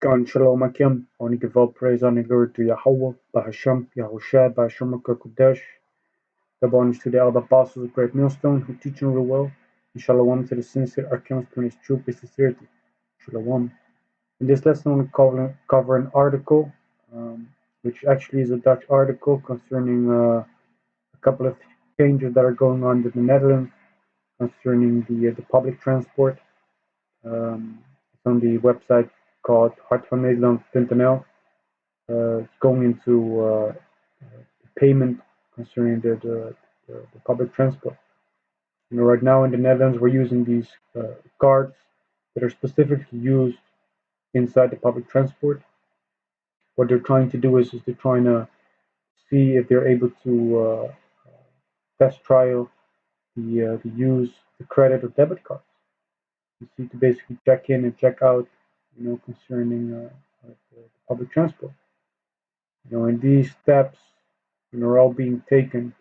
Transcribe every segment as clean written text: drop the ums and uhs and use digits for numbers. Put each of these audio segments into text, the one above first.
Gan Shalom Akim, only give all praise and glory to Yahawah, Bahasham, Yahawashi, Bahasham, Qadash, the bonus to the other apostles of great Millstone who teach and rule well, and Shalom to the sincere Archim's his truth and sincerity. Shalom. In this lesson, we'll cover an article, which actually is a Dutch article concerning a couple of changes that are going on in the Netherlands concerning the public transport. It's on the website called hartvanNederland.nl. It's going into payment concerning the public transport. Right now in the Netherlands, we're using these cards that are specifically used inside the public transport. What they're trying to do is they're trying to see if they're able to test trial the use the credit or debit cards. You see, to basically check in and check out, concerning the public transport. And these steps, are all being taken,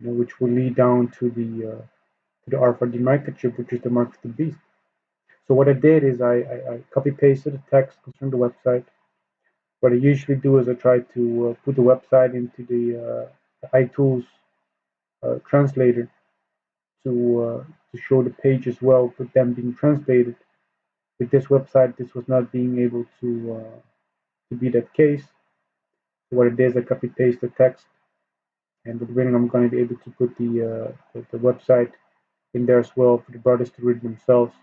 which will lead down to the RFID microchip, which is the mark of the beast. So what I did is I copy pasted the text concerning the website. What I usually do is I try to put the website into the iTools translator to show the page as well, but them being translated. With this website, this was not being able to be that case. So what I did is I copy paste the text, and with winning, I'm going to be able to put the website in there as well for the brothers to read themselves,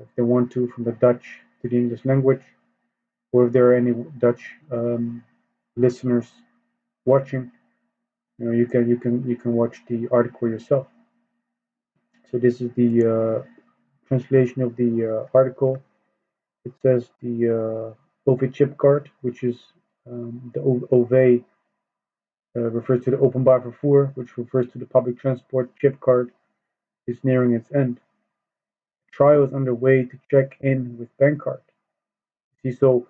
if they want to, from the Dutch to the English language, or if there are any Dutch listeners watching, you can watch the article yourself. So this is the translation of the article. It says the OV chip card, which is the OV refers to the openbaar vervoer, which refers to the public transport chip card, is nearing its end. Trial is underway to check in with bank card. See, so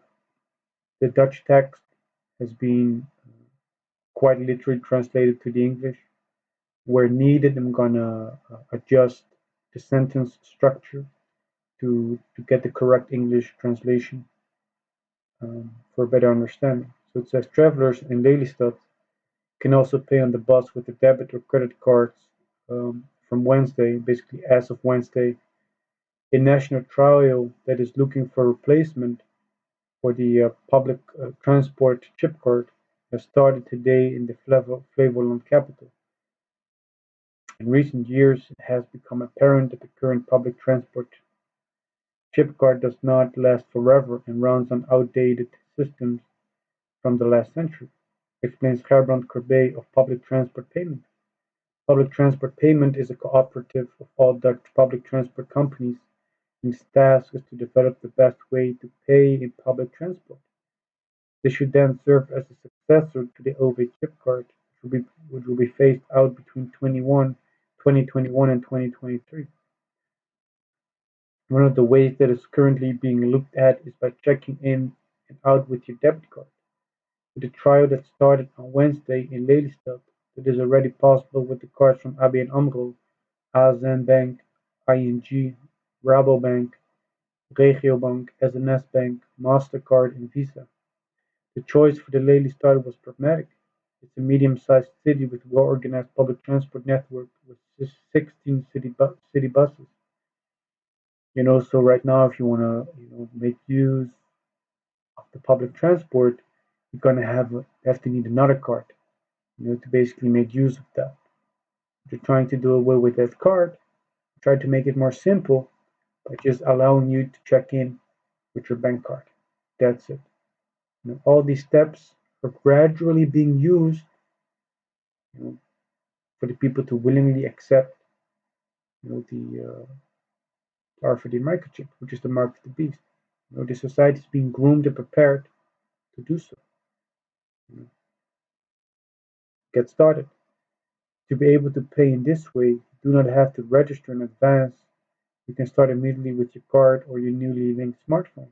the Dutch text has been quite literally translated to the English. Where needed, I'm gonna adjust the sentence structure to get the correct English translation for better understanding. So it says travelers in Lelystad can also pay on the bus with the debit or credit cards from Wednesday, basically as of Wednesday. A national trial that is looking for replacement for the public transport chip card has started today in the Flevoland capital. In recent years, it has become apparent that the current public transport chip card does not last forever and runs on outdated systems from the last century, explains Gerbrand Corbet of Public Transport Payment. Public Transport Payment is a cooperative of all Dutch public transport companies, and its task is to develop the best way to pay in public transport. This should then serve as a successor to the OV chip card, which will be phased out between 2021 and 2023. One of the ways that is currently being looked at is by checking in and out with your debit card. With the trial that started on Wednesday in Lelystad, it is already possible with the cards from ABN AMRO, ASN Bank, ING, Rabobank, Regiobank, SNS Bank, MasterCard, and Visa. The choice for the Lelystad was pragmatic. It's a medium-sized city with a well-organized public transport network with 16 city buses. So right now, if you want to, make use of the public transport, you're gonna have to need another card, to basically make use of that. If you're trying to do away with that card, try to make it more simple by just allowing you to check in with your bank card. That's it. All these steps are gradually being used, for the people to willingly accept, the RFID microchip, which is the mark of the beast. The society is being groomed and prepared to do so. Get started. To be able to pay in this way, you do not have to register in advance. You can start immediately with your card or your newly linked smartphone.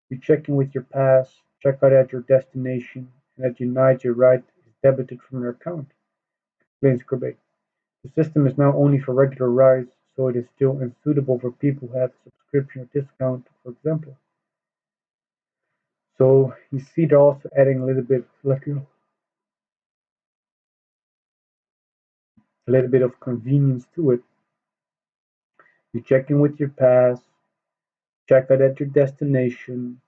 You check in with your pass, check out at your destination, and at your night your ride is debited from your account, explains Corbett. The system is now only for regular rides, so it is still unsuitable for people who have a subscription or discount, for example. So you see they're also adding a little bit of convenience to it. You check in with your pass, check out at your destination,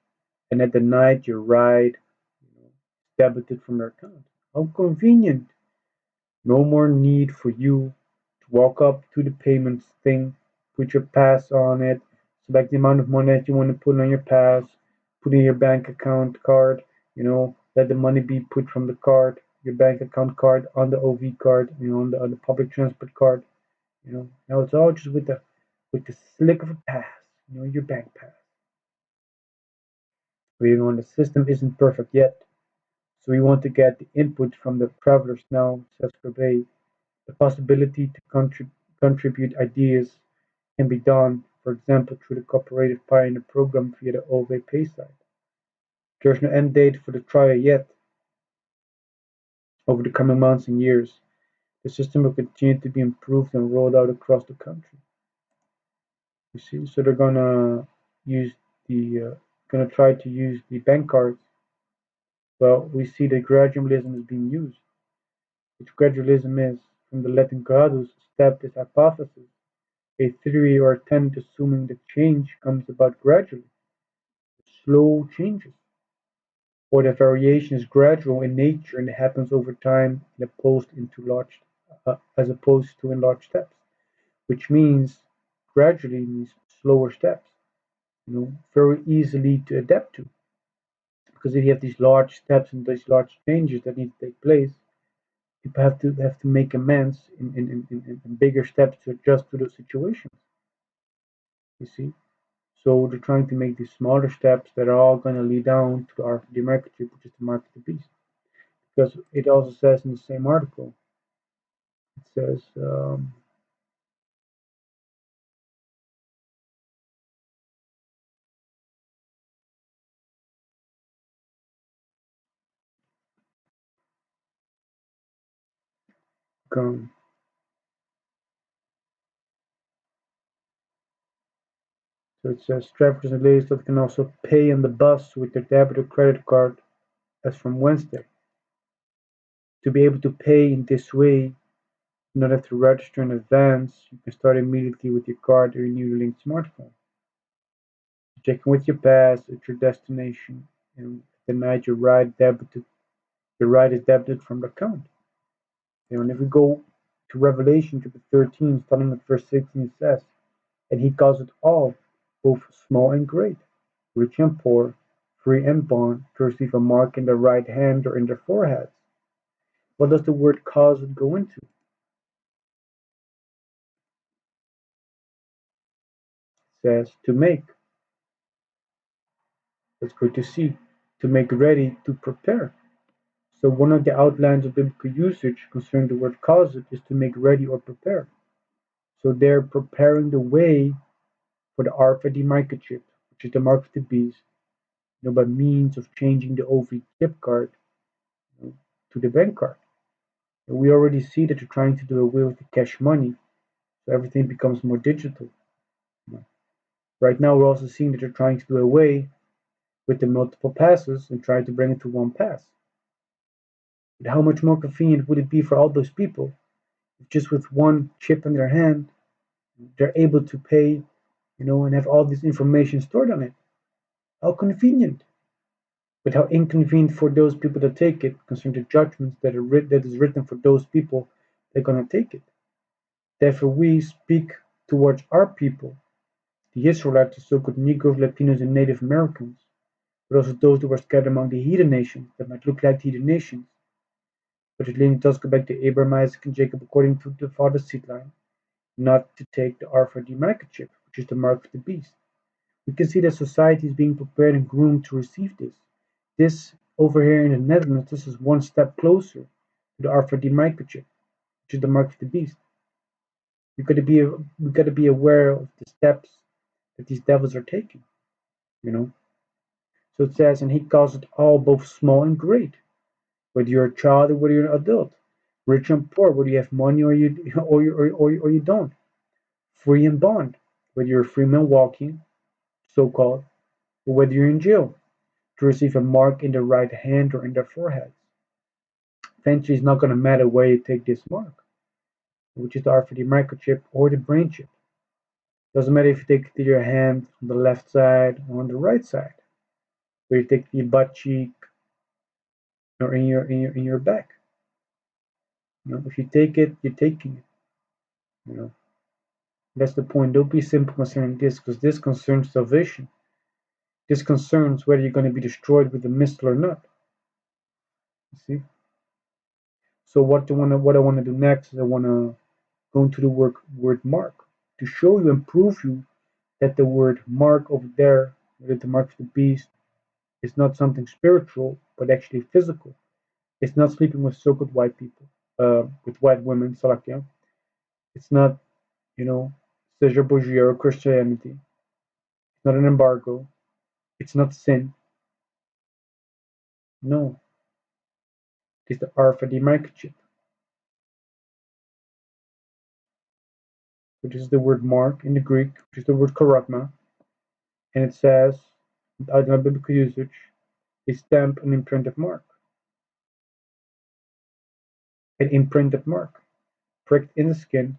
and at the night your ride, you know, debited from your account. How convenient! No more need for you to walk up to the payments thing, put your pass on it, select the amount of money that you want to put on your pass, put in your bank account card, let the money be put from the card, your bank account card on the OV card, on the public transport card. Now it's all just with the slick of a pass, your bank pass. The system isn't perfect yet, so we want to get the input from the travelers now, says Corbet. The possibility to contribute ideas can be done, for example, through the Cooperative Pioneer Program via the OV Pay site. There's no end date for the trial yet. Over the coming months and years, the system will continue to be improved and rolled out across the country. You see, so they're use gonna try to use the bank cards. Well, we see that gradualism is being used, which gradualism is, from the Latin gradus, step is hypothesis, a theory or attempt assuming that change comes about gradually, slow changes, or that variation is gradual in nature and happens over time as opposed to in large steps, which means gradually means slower steps, very easily to adapt to. Because if you have these large steps and these large changes that need to take place, people have to make amends in bigger steps to adjust to those situations. You see, so they're trying to make these smaller steps that are all going to lead down to the market chip, which is the mark of the beast. Because it also says in the same article, it says, um, so it says travelers and ladies that can also pay on the bus with their debit or credit card as from Wednesday. To be able to pay in this way, you don't have to register in advance. You can start immediately with your card or your newly linked smartphone. Check in with your pass at your destination, and the night your ride is debited from the account. And if we go to Revelation chapter 13, starting at verse 16, it says, "And he calls it all, both small and great, rich and poor, free and bond, to receive a mark in their right hand or in their foreheads." What does the word cause it go into? It says to make. That's good to see. To make ready, to prepare. So one of the outlines of biblical usage concerning the word cause it is to make ready or prepare. So they're preparing the way for the RFID microchip, which is the mark of the beast, by means of changing the OV chip card, to the bank card. And we already see that they're trying to do away with the cash money, so everything becomes more digital. Right now, we're also seeing that they're trying to do away with the multiple passes and try to bring it to one pass. But how much more convenient would it be for all those people if just with one chip in their hand, they're able to pay, and have all this information stored on it? How convenient! But how inconvenient for those people that take it, concerning the judgments that is written for those people that are gonna take it. Therefore, we speak towards our people, the Israelites, the so-called Negroes, Latinos, and Native Americans, but also those that were scattered among the heathen nations that might look like the heathen nations, but it does go back to Abraham, Isaac, and Jacob according to the father's seed line, not to take the RFID microchip, which is the mark of the beast. We can see that society is being prepared and groomed to receive this. This over here in the Netherlands, this is one step closer to the RFID microchip, which is the mark of the beast. We gotta be aware of the steps that these devils are taking. You know. So it says, and he calls it all, both small and great, whether you're a child or whether you're an adult, rich and poor, whether you have money or you or you don't, free and bond, whether you're a free man walking, so-called, or whether you're in jail, to receive a mark in the right hand or in their forehead. Eventually, it's not going to matter where you take this mark, which is the RFID microchip or the brain chip. Doesn't matter if you take it to your hand on the left side or on the right side, where you take it to your butt cheek or in your back. If you take it, you're taking it. That's the point. Don't be simple concerning this, because this concerns salvation. This concerns whether you're going to be destroyed with a missile or not. You see? So what I want to do next is I want to go into the word mark to show you and prove you that the word mark over there, that the mark of the beast, is not something spiritual, but actually physical. It's not sleeping with so-called white people, with white women, Salakia. It's not, Seja or Christianity. It's not an embargo. It's not sin. No. It's the RFID microchip, which is the word mark in the Greek, which is the word karagma, and it says, in biblical usage, a stamp, an imprinted mark. An imprinted mark, pricked in the skin.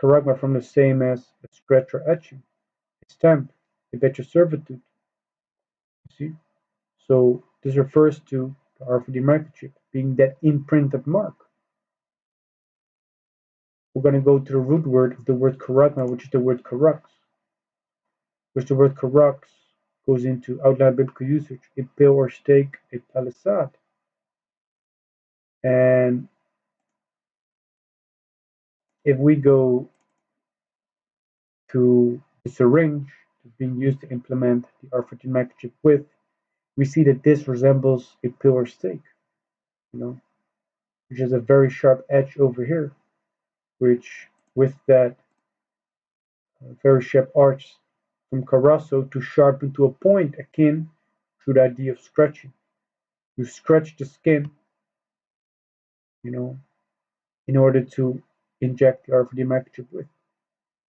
Karagma from the same as a scratch or etching. A stamp, a bet your servitude. You see? So this refers to the RFID microchip being that imprinted mark. We're going to go to the root word of the word karagma, which is the word karaks, which the word karaks goes into outline biblical usage, a pill or stake, a palisade. And if we go to the syringe that's being used to implement the RFID microchip with, we see that this resembles a pill or stake, which is a very sharp edge over here, which with that very sharp arch from Carasso to sharpen to a point akin to the idea of scratching. You scratch the skin, in order to inject the RFID microchip with.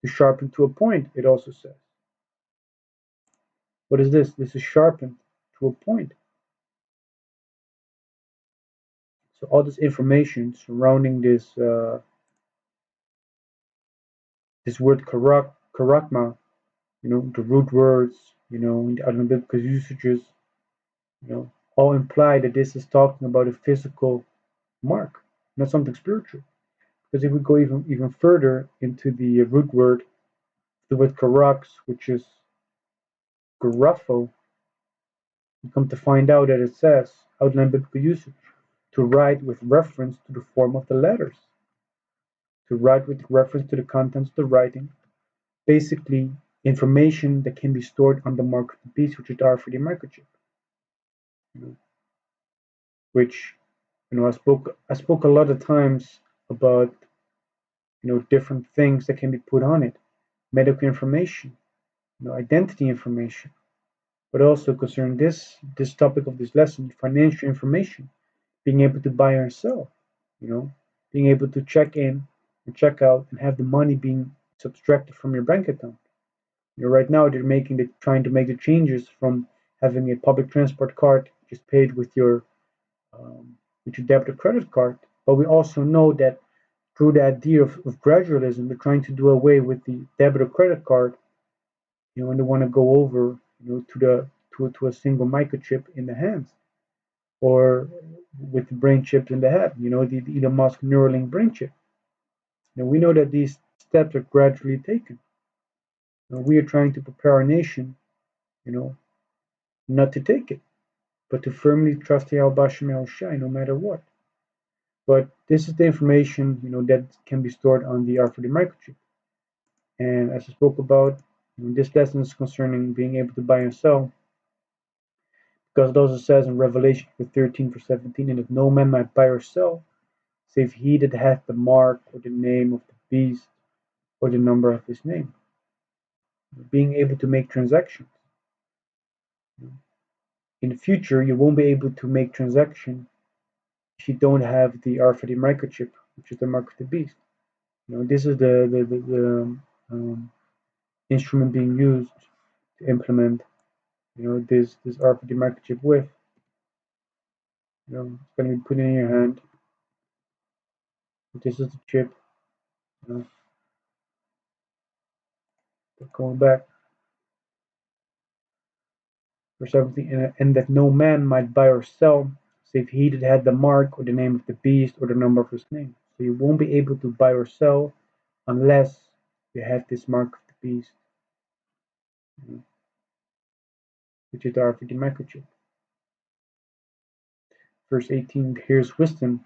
To sharpen to a point, it also says. What is this? This is sharpened to a point. So all this information surrounding this word karakma, the root words, in the other biblical usages, all imply that this is talking about a physical mark, not something spiritual. Because if we go even further into the root word, the word karaks, which is garufo, we come to find out that it says, outline biblical usage, to write with reference to the form of the letters, to write with reference to the contents of the writing, basically information that can be stored on the mark of the beast, which is the RFID microchip. Which, I spoke a lot of times about, different things that can be put on it, medical information, identity information, but also concerning this topic of this lesson, financial information, being able to buy or sell, being able to check in and check out and have the money being subtracted from your bank account. Right now they're trying to make the changes from having a public transport card just paid with your debit or credit card. But we also know that through the idea of gradualism, they're trying to do away with the debit or credit card, and they want to go over, to a single microchip in the hands, or with the brain chips in the head, the Elon Musk Neuralink brain chip. Now we know that these steps are gradually taken. We are trying to prepare our nation, not to take it, but to firmly trust Yahawashi no matter what. But this is the information, that can be stored on the RFID microchip. And as I spoke about, this lesson is concerning being able to buy and sell, because it also says in Revelation 13 verse 17, and that no man might buy or sell, save he that hath the mark or the name of the beast or the number of his name. Being able to make transactions. In the future, you won't be able to make transactions if you don't have the RFID microchip, which is the mark of the beast. This is the instrument being used to implement, this RFID microchip with. It's going to be put in your hand. This is the chip. Going back for something, and that no man might buy or sell, save he that had the mark or the name of the beast or the number of his name. So you won't be able to buy or sell unless you have this mark of the beast, which is the RFID microchip. Verse 18, here's wisdom.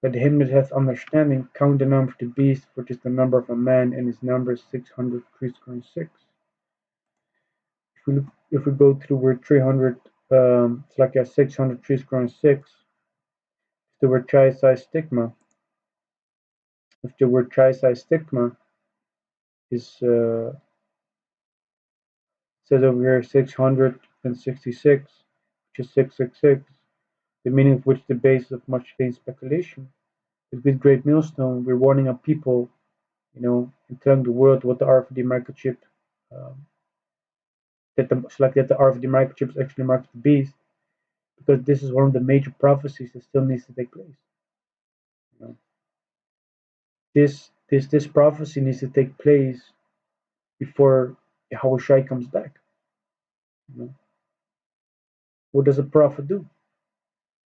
Let him that hath understanding count the number of the beast, which is the number of a man, and his number is 600,606. If we go to the word 300, it's like a 600,606. The word tri-size stigma. If the word tri-size stigma is says over here 666, which is 666, the meaning of which the basis of much vain speculation. Is with great Millstone, we're warning up people, and telling the world what the RFID microchip, that the RFID microchips actually marks the beast, because this is one of the major prophecies that still needs to take place. This prophecy needs to take place before Yahawashi comes back. What does a prophet do?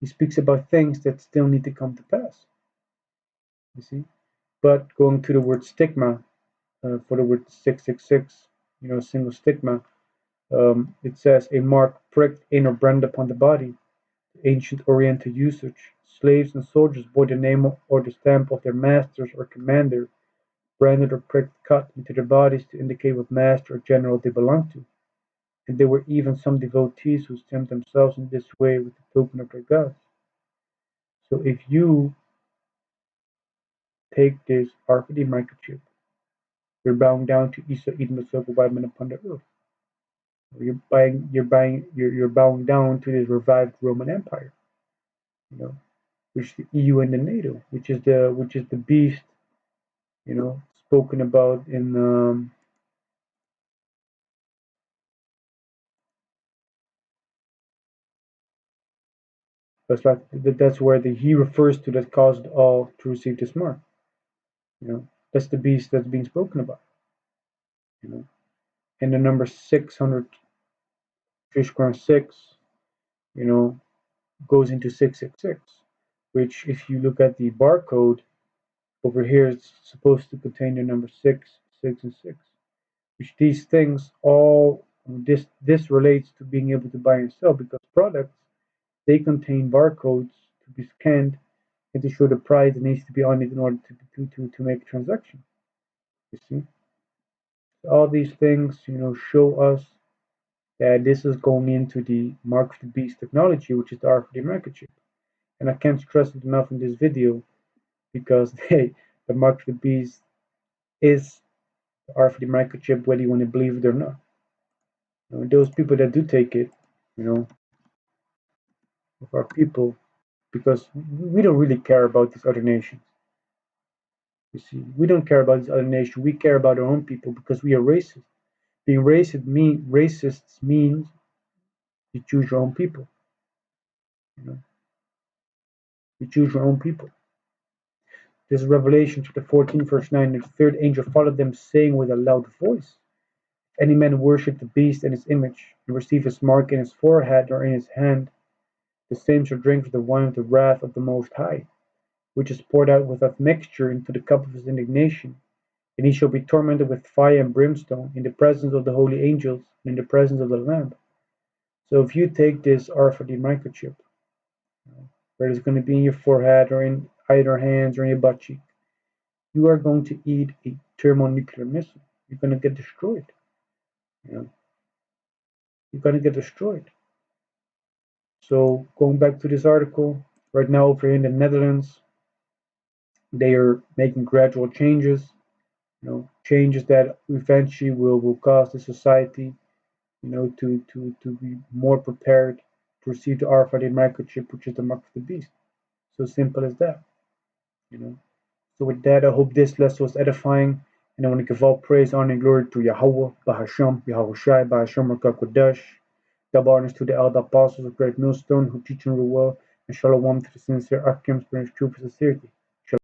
He speaks about things that still need to come to pass. You see, but going to the word stigma, for the word 666, single stigma, it says a mark pricked in or branded upon the body. Ancient Oriental usage. Slaves and soldiers bore the name or the stamp of their masters or commander, branded or pricked cut into their bodies to indicate what master or general they belonged to. And there were even some devotees who stamped themselves in this way with the token of their gods. So if you take this RFID microchip, you're bowing down to Isa Edom Soko Weapon upon the earth. You're bowing down to this revived Roman Empire, which the EU and the NATO, which is the beast, spoken about in that's where he refers to that caused all to receive this mark. That's the beast that's being spoken about. And the number 600 fish crown 6, goes into 666, which if you look at the barcode over here, it's supposed to contain the number 6, 6, and 6. Which these things all this relates to being able to buy and sell, because products, they contain barcodes to be scanned and to show the price that needs to be on it in order to make a transaction. You see, all these things show us that this is going into the mark of the beast technology, which is the RFID microchip. And I can't stress it enough in this video, because the mark of the beast is the RFID microchip, whether you want to believe it or not. Those people that do take it, of our people, because we don't really care about these other nations. You see, we don't care about these other nations. We care about our own people because we are racist. Being racists means you choose your own people. You choose your own people. This is Revelation chapter 14, verse 9. And the third angel followed them, saying with a loud voice, if any man worship the beast and his image, and receive his mark in his forehead or in his hand, the same shall drink of the wine of the wrath of the Most High, which is poured out without mixture into the cup of his indignation, and he shall be tormented with fire and brimstone in the presence of the holy angels and in the presence of the Lamb. So if you take this RFID microchip, where it's going to be in your forehead or in either hands or in your butt cheek, you are going to eat a thermonuclear missile. You're going to get destroyed. You're going to get destroyed. So going back to this article, right now over here in the Netherlands, they are making gradual changes, changes that eventually will cause the society, to be more prepared to receive the RFID microchip, which is the mark of the beast. So simple as that. So with that, I hope this lesson was edifying, and I want to give all praise, honor, and glory to Yahawah, Bahasham, Yahawashi, Bahasham, Qadash. Double honors to the elder apostles of great Millstone who teach and rule well, and shalom to the sincere Akims, brings true for sincerity.